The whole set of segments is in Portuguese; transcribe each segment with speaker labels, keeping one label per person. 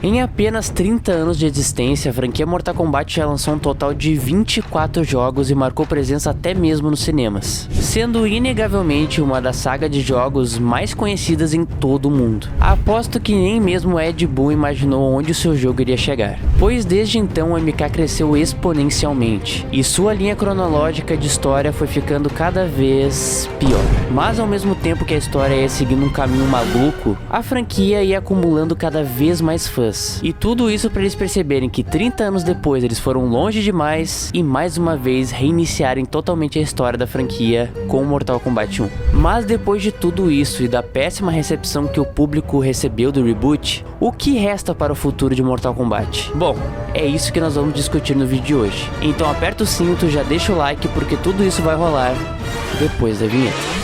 Speaker 1: Em apenas 30 anos de existência, a franquia Mortal Kombat já lançou um total de 24 jogos e marcou presença até mesmo nos cinemas, sendo inegavelmente uma das sagas de jogos mais conhecidas em todo o mundo. Aposto que nem mesmo Ed Boon imaginou onde o seu jogo iria chegar, pois desde então o MK cresceu exponencialmente, e sua linha cronológica de história foi ficando cada vez pior. Mas ao mesmo tempo que a história ia seguindo um caminho maluco, a franquia ia acumulando cada vez mais fãs. E tudo isso para eles perceberem que 30 anos depois eles foram longe demais e mais uma vez reiniciarem totalmente a história da franquia com Mortal Kombat 1. Mas depois de tudo isso e da péssima recepção que o público recebeu do reboot, o que resta para o futuro de Mortal Kombat? Bom, é isso que nós vamos discutir no vídeo de hoje. Então aperta o cinto, já deixa o like porque tudo isso vai rolar depois da vinheta.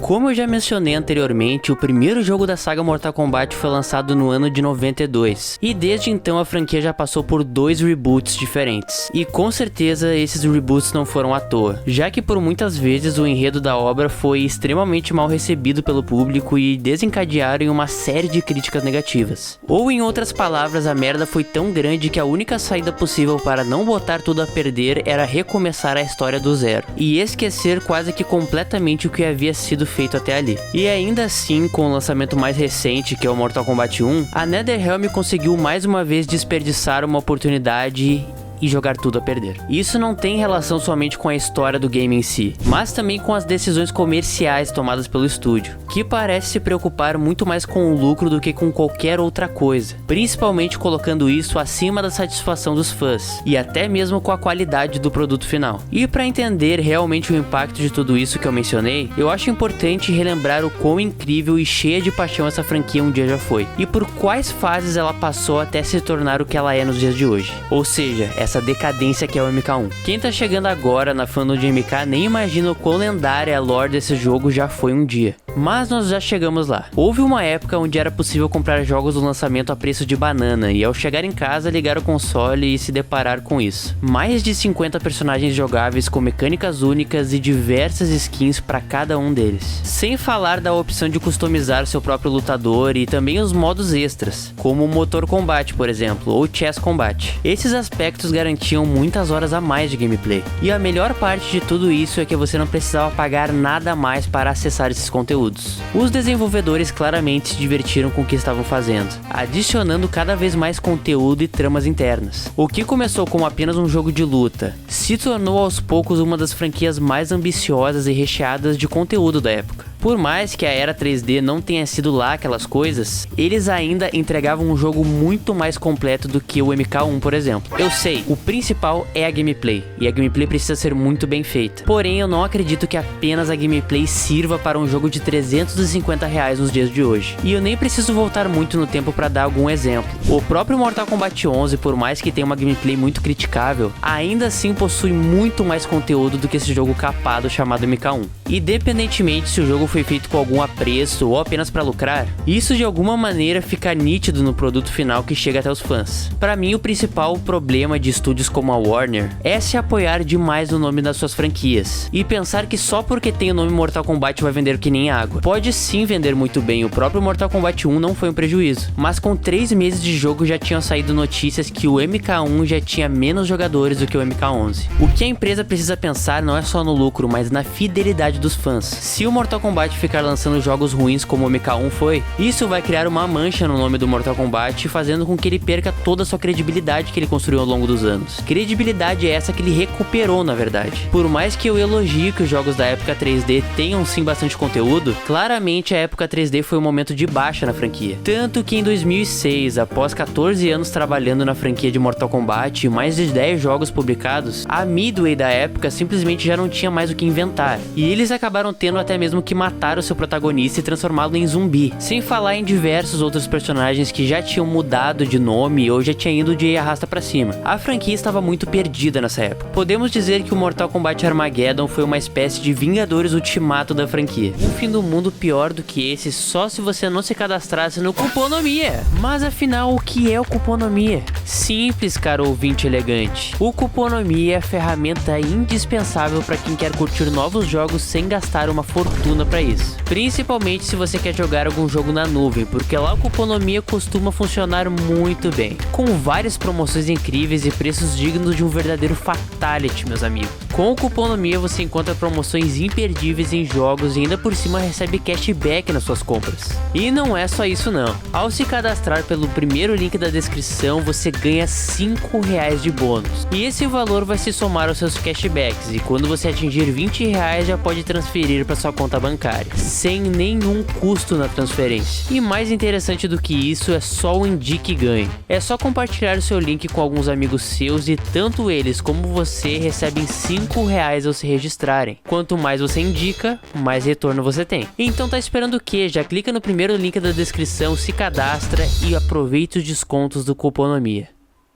Speaker 1: Como eu já mencionei anteriormente, o primeiro jogo da saga Mortal Kombat foi lançado no ano de 92, e desde então a franquia já passou por 2 reboots diferentes, e com certeza esses reboots não foram à toa, já que por muitas vezes o enredo da obra foi extremamente mal recebido pelo público e desencadearam em uma série de críticas negativas. Ou em outras palavras, a merda foi tão grande que a única saída possível para não botar tudo a perder era recomeçar a história do zero, e esquecer quase que completamente o que havia sido feito até ali. E ainda assim, com o lançamento mais recente, que é o Mortal Kombat 1, a NetherRealm conseguiu mais uma vez desperdiçar uma oportunidade e jogar tudo a perder. Isso não tem relação somente com a história do game em si, mas também com as decisões comerciais tomadas pelo estúdio, que parece se preocupar muito mais com o lucro do que com qualquer outra coisa, principalmente colocando isso acima da satisfação dos fãs, e até mesmo com a qualidade do produto final. E para entender realmente o impacto de tudo isso que eu mencionei, eu acho importante relembrar o quão incrível e cheia de paixão essa franquia um dia já foi, e por quais fases ela passou até se tornar o que ela é nos dias de hoje. Ou seja, essa decadência que é o MK1. Quem tá chegando agora na fandom de MK nem imagina o quão lendária a lore desse jogo já foi um dia. Mas nós já chegamos lá. Houve uma época onde era possível comprar jogos do lançamento a preço de banana, e ao chegar em casa ligar o console e se deparar com isso. Mais de 50 personagens jogáveis com mecânicas únicas e diversas skins para cada um deles. Sem falar da opção de customizar seu próprio lutador e também os modos extras, como o motor combate, por exemplo, ou chess combate. Esses aspectos garantiam muitas horas a mais de gameplay. E a melhor parte de tudo isso é que você não precisava pagar nada mais para acessar esses conteúdos. Os desenvolvedores claramente se divertiram com o que estavam fazendo, adicionando cada vez mais conteúdo e tramas internas. O que começou como apenas um jogo de luta, se tornou aos poucos uma das franquias mais ambiciosas e recheadas de conteúdo da época. Por mais que a era 3D não tenha sido lá aquelas coisas, eles ainda entregavam um jogo muito mais completo do que o MK1, por exemplo. Eu sei, o principal é a gameplay, e a gameplay precisa ser muito bem feita. Porém, eu não acredito que apenas a gameplay sirva para um jogo de R$350 nos dias de hoje. E eu nem preciso voltar muito no tempo para dar algum exemplo. O próprio Mortal Kombat 11, por mais que tenha uma gameplay muito criticável, ainda assim possui muito mais conteúdo do que esse jogo capado chamado MK1. Independentemente se o jogo foi feito com algum apreço ou apenas para lucrar, isso de alguma maneira fica nítido no produto final que chega até os fãs. Para mim, o principal problema de estúdios como a Warner é se apoiar demais no nome das suas franquias e pensar que só porque tem o nome Mortal Kombat vai vender que nem água. Pode sim vender muito bem, o próprio Mortal Kombat 1 não foi um prejuízo, mas com 3 meses de jogo já tinham saído notícias que o MK1 já tinha menos jogadores do que o MK11. O que a empresa precisa pensar não é só no lucro, mas na fidelidade dos fãs. Se o Mortal Kombat ficar lançando jogos ruins como o MK1 foi, isso vai criar uma mancha no nome do Mortal Kombat, fazendo com que ele perca toda a sua credibilidade que ele construiu ao longo dos anos. Credibilidade é essa que ele recuperou, na verdade. Por mais que eu elogie que os jogos da época 3D tenham sim bastante conteúdo, claramente a época 3D foi um momento de baixa na franquia. Tanto que em 2006, após 14 anos trabalhando na franquia de Mortal Kombat e mais de 10 jogos publicados, a Midway da época simplesmente já não tinha mais o que inventar, e eles acabaram tendo até mesmo que matar matar o seu protagonista e transformá-lo em zumbi, sem falar em diversos outros personagens que já tinham mudado de nome ou já tinham ido de arrasta pra cima. A franquia estava muito perdida nessa época. Podemos dizer que o Mortal Kombat Armageddon foi uma espécie de Vingadores Ultimato da franquia. Um fim do mundo pior do que esse só se você não se cadastrasse no Cuponomia. Mas afinal, o que é o Cuponomia? Simples, caro ouvinte elegante. O Cuponomia é a ferramenta indispensável para quem quer curtir novos jogos sem gastar uma fortuna para isso. Principalmente se você quer jogar algum jogo na nuvem, porque lá o Cuponomia costuma funcionar muito bem, com várias promoções incríveis e preços dignos de um verdadeiro fatality, meus amigos. Com o Cuponomia você encontra promoções imperdíveis em jogos e ainda por cima recebe cashback nas suas compras. E não é só isso não. Ao se cadastrar pelo primeiro link da descrição, você ganha R$5 de bônus. E esse valor vai se somar aos seus cashbacks, e quando você atingir R$20 já pode transferir para sua conta bancária, sem nenhum custo na transferência. E mais interessante do que isso é só o Indique Ganhe. É só compartilhar o seu link com alguns amigos seus e tanto eles como você recebem R$5 ao se registrarem. Quanto mais você indica, mais retorno você tem. Então tá esperando o que? Já clica no primeiro link da descrição, se cadastra e aproveita os descontos do Cuponomia.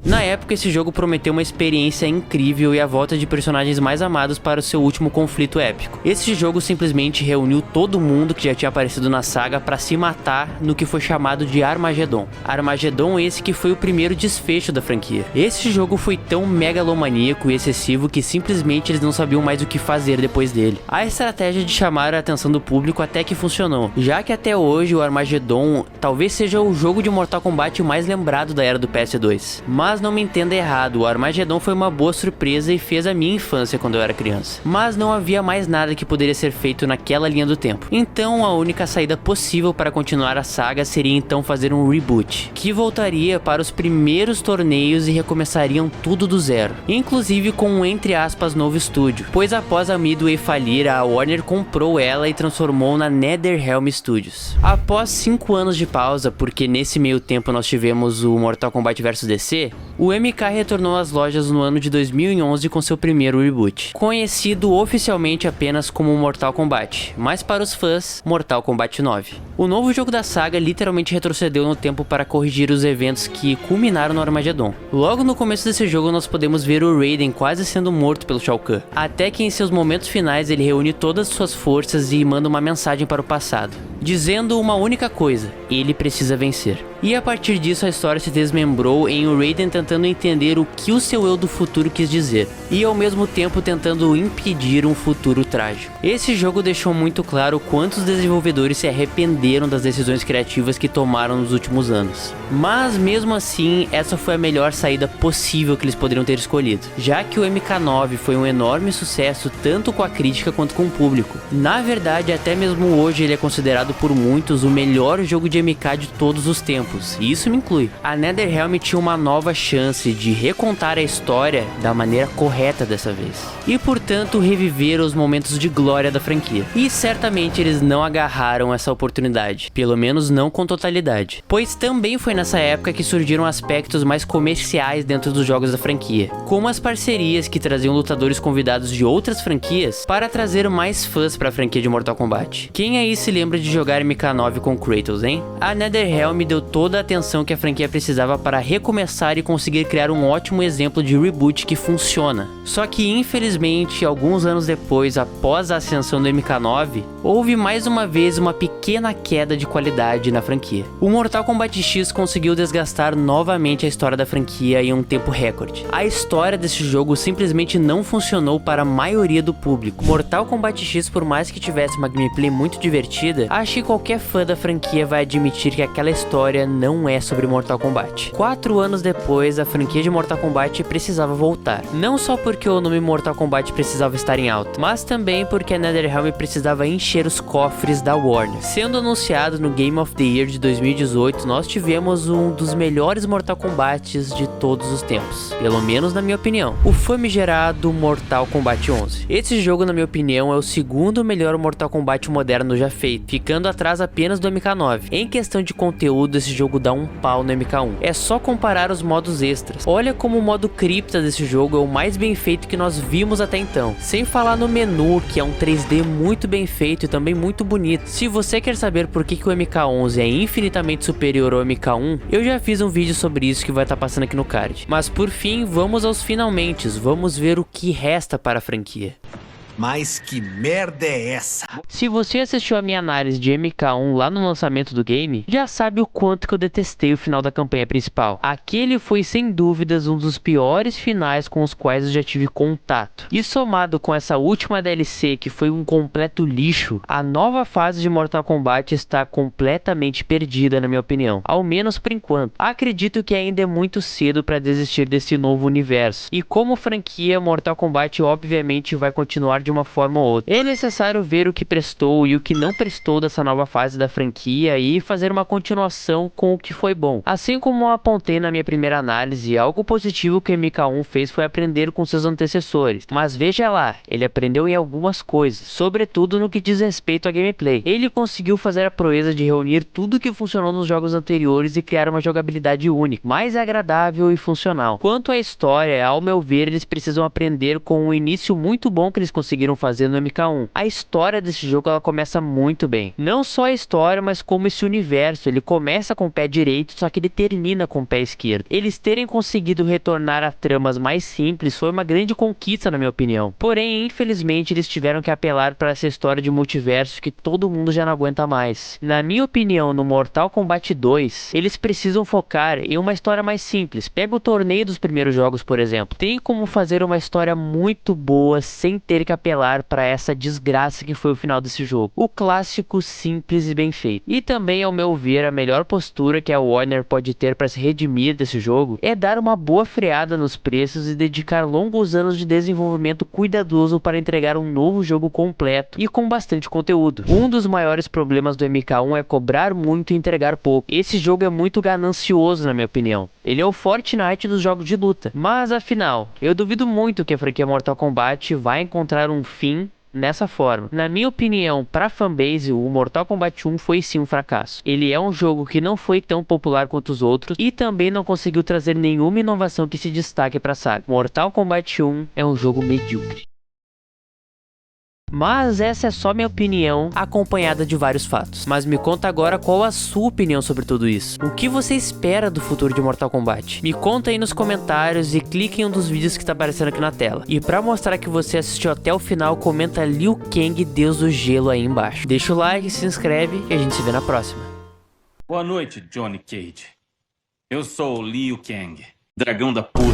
Speaker 1: Na época, esse jogo prometeu uma experiência incrível e a volta de personagens mais amados para o seu último conflito épico. Esse jogo simplesmente reuniu todo mundo que já tinha aparecido na saga para se matar no que foi chamado de Armageddon. Armageddon esse que foi o primeiro desfecho da franquia. Esse jogo foi tão megalomaníaco e excessivo que simplesmente eles não sabiam mais o que fazer depois dele. A estratégia de chamar a atenção do público até que funcionou, já que até hoje o Armageddon talvez seja o jogo de Mortal Kombat mais lembrado da era do PS2. Mas não me entenda errado, o Armageddon foi uma boa surpresa e fez a minha infância quando eu era criança. Mas não havia mais nada que poderia ser feito naquela linha do tempo. Então a única saída possível para continuar a saga seria então fazer um reboot, que voltaria para os primeiros torneios e recomeçariam tudo do zero. Inclusive com um entre aspas novo estúdio, pois após a Midway falir, a Warner comprou ela e transformou na NetherRealm Studios. Após 5 anos de pausa, porque nesse meio tempo nós tivemos o Mortal Kombat vs DC, o MK retornou às lojas no ano de 2011 com seu primeiro reboot, conhecido oficialmente apenas como Mortal Kombat, mas para os fãs, Mortal Kombat 9. O novo jogo da saga literalmente retrocedeu no tempo para corrigir os eventos que culminaram no Armageddon. Logo no começo desse jogo nós podemos ver o Raiden quase sendo morto pelo Shao Kahn, até que em seus momentos finais ele reúne todas suas forças e manda uma mensagem para o passado, dizendo uma única coisa: ele precisa vencer. E a partir disso a história se desmembrou em o Raiden tentando entender o que o seu eu do futuro quis dizer, e ao mesmo tempo tentando impedir um futuro trágico. Esse jogo deixou muito claro quantos desenvolvedores se arrependeram das decisões criativas que tomaram nos últimos anos. Mas mesmo assim, essa foi a melhor saída possível que eles poderiam ter escolhido, já que o MK9 foi um enorme sucesso tanto com a crítica quanto com o público. Na verdade, até mesmo hoje ele é considerado por muitos o melhor jogo de MK de todos os tempos, e isso me inclui. A NetherRealm tinha uma nova chance de recontar a história da maneira correta dessa vez, e portanto reviver os momentos de glória da franquia. E certamente eles não agarraram essa oportunidade, pelo menos não com totalidade, pois também foi nessa época que surgiram aspectos mais comerciais dentro dos jogos da franquia, como as parcerias que traziam lutadores convidados de outras franquias para trazer mais fãs para a franquia de Mortal Kombat. Quem aí se lembra de jogar MK9 com Kratos, hein? A NetherRealm deu toda a atenção que a franquia precisava para recomeçar e conseguir criar um ótimo exemplo de reboot que funciona. Só que infelizmente, alguns anos depois, após a ascensão do MK9, houve mais uma vez uma pequena queda de qualidade na franquia. O Mortal Kombat X conseguiu desgastar novamente a história da franquia em um tempo recorde. A história desse jogo simplesmente não funcionou para a maioria do público. Mortal Kombat X, por mais que tivesse uma gameplay muito divertida, acho que qualquer fã da franquia vai admitir que aquela história não é sobre Mortal Kombat. 4 anos depois, a franquia de Mortal Kombat precisava voltar. Não só porque o nome Mortal Kombat precisava estar em alta, mas também porque a NetherRealm precisava encher os cofres da Warner, sendo anunciado anunciado no Game of the Year de 2018, nós tivemos um dos melhores Mortal Kombats de todos os tempos, pelo menos na minha opinião, o famigerado Mortal Kombat 11. Esse jogo, na minha opinião, é o segundo melhor Mortal Kombat moderno já feito, ficando atrás apenas do MK9. Em questão de conteúdo, esse jogo dá um pau no MK1. É só comparar os modos extras. Olha como o modo cripta desse jogo é o mais bem feito que nós vimos até então. Sem falar no menu, que é um 3D muito bem feito e também muito bonito. Se você quer saber por que o MK11 é infinitamente superior ao MK1, eu já fiz um vídeo sobre isso que vai estar passando aqui no card. Mas por fim, vamos aos finalmente. Vamos ver o que resta para a franquia.
Speaker 2: Mas que merda é essa?
Speaker 1: Se você assistiu a minha análise de MK1 lá no lançamento do game, já sabe o quanto que eu detestei o final da campanha principal. Aquele foi sem dúvidas um dos piores finais com os quais eu já tive contato. E somado com essa última DLC que foi um completo lixo, a nova fase de Mortal Kombat está completamente perdida, na minha opinião. Ao menos por enquanto. Acredito que ainda é muito cedo para desistir desse novo universo. E como franquia, Mortal Kombat obviamente vai continuar de uma forma ou outra. É necessário ver o que prestou e o que não prestou dessa nova fase da franquia e fazer uma continuação com o que foi bom. Assim como eu apontei na minha primeira análise, algo positivo que o MK1 fez foi aprender com seus antecessores. Mas veja lá, ele aprendeu em algumas coisas, sobretudo no que diz respeito à gameplay. Ele conseguiu fazer a proeza de reunir tudo que funcionou nos jogos anteriores e criar uma jogabilidade única, mais agradável e funcional. Quanto à história, ao meu ver, eles precisam aprender com um início muito bom que eles conseguiram fazer no MK1. A história desse jogo, ela começa muito bem. Não só a história, mas como esse universo. Ele começa com o pé direito, só que ele termina com o pé esquerdo. Eles terem conseguido retornar a tramas mais simples foi uma grande conquista, na minha opinião. Porém, infelizmente, eles tiveram que apelar para essa história de multiverso que todo mundo já não aguenta mais. Na minha opinião, no Mortal Kombat 2, eles precisam focar em uma história mais simples. Pega o torneio dos primeiros jogos, por exemplo. Tem como fazer uma história muito boa sem ter que apelar para essa desgraça que foi o final desse jogo. O clássico simples e bem feito. E também, ao meu ver, a melhor postura que a Warner pode ter para se redimir desse jogo é dar uma boa freada nos preços e dedicar longos anos de desenvolvimento cuidadoso para entregar um novo jogo completo e com bastante conteúdo. Um dos maiores problemas do MK1 é cobrar muito e entregar pouco. Esse jogo é muito ganancioso, na minha opinião. Ele é o Fortnite dos jogos de luta. Mas afinal, eu duvido muito que a franquia Mortal Kombat vai encontrar um fim nessa forma. Na minha opinião, para a fanbase, o Mortal Kombat 1 foi sim um fracasso. Ele é um jogo que não foi tão popular quanto os outros e também não conseguiu trazer nenhuma inovação que se destaque para a saga. Mortal Kombat 1 é um jogo medíocre. Mas essa é só minha opinião, acompanhada de vários fatos. Mas me conta agora qual a sua opinião sobre tudo isso. O que você espera do futuro de Mortal Kombat? Me conta aí nos comentários e clique em um dos vídeos que está aparecendo aqui na tela. E pra mostrar que você assistiu até o final, comenta Liu Kang, Deus do Gelo aí embaixo. Deixa o like, se inscreve e a gente se vê na próxima.
Speaker 3: Boa noite, Johnny Cage. Eu sou o Liu Kang, dragão da puta.